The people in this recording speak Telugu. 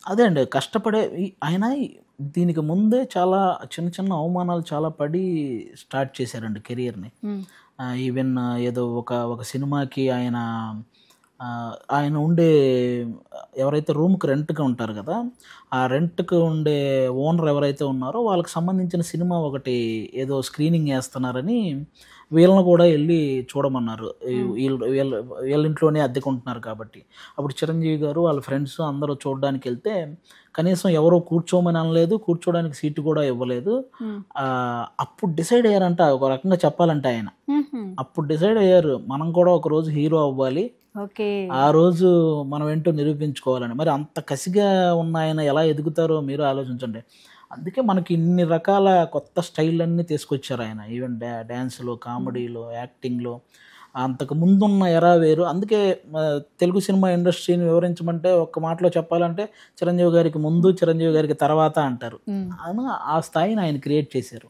అదే అండి కష్టపడే ఆయన దీనికి ముందే చాలా చిన్న చిన్న అవమానాలు చాలా పడి స్టార్ట్ చేశారండి కెరియర్ని. ఈవెన్ ఏదో ఒక ఒక సినిమాకి ఆయన ఆయన ఉండే ఎవరైతే రూమ్కి రెంట్గా ఉంటారు కదా, ఆ రెంట్కి ఉండే ఓనర్ ఎవరైతే ఉన్నారో వాళ్ళకి సంబంధించిన సినిమా ఒకటి ఏదో స్క్రీనింగ్ వేస్తున్నారని వీళ్ళని కూడా వెళ్ళి చూడమన్నారు. వీళ్ళ ఇంట్లోనే అద్దెకుంటున్నారు కాబట్టి. అప్పుడు చిరంజీవి గారు వాళ్ళ ఫ్రెండ్స్ అందరూ చూడడానికి వెళ్తే కనీసం ఎవరో కూర్చోమని అనలేదు, కూర్చోడానికి సీటు కూడా ఇవ్వలేదు. అప్పుడు డిసైడ్ అయ్యారంట, ఒక రకంగా చెప్పాలంటే ఆయన అప్పుడు డిసైడ్ అయ్యారు, మనం కూడా ఒక రోజు హీరో అవ్వాలి, ఆ రోజు మనం ఏంటో నిరూపించుకోవాలని. మరి అంత కసిగా ఉన్న ఆయన ఎలా ఎదుగుతారో మీరు ఆలోచించండి. అందుకే మనకి ఇన్ని రకాల కొత్త స్టైల్ అన్నీ తీసుకొచ్చారు ఆయన. ఈవెన్ డ్యాన్స్లో, కామెడీలో, యాక్టింగ్లో. అంతకు ముందున్న ఎరా వేరు. అందుకే తెలుగు సినిమా ఇండస్ట్రీని వివరించమంటే ఒక్క మాటలో చెప్పాలంటే చిరంజీవి గారికి ముందు, చిరంజీవి గారికి తర్వాత అంటారు. ఆ స్థాయిని ఆయన క్రియేట్ చేశారు.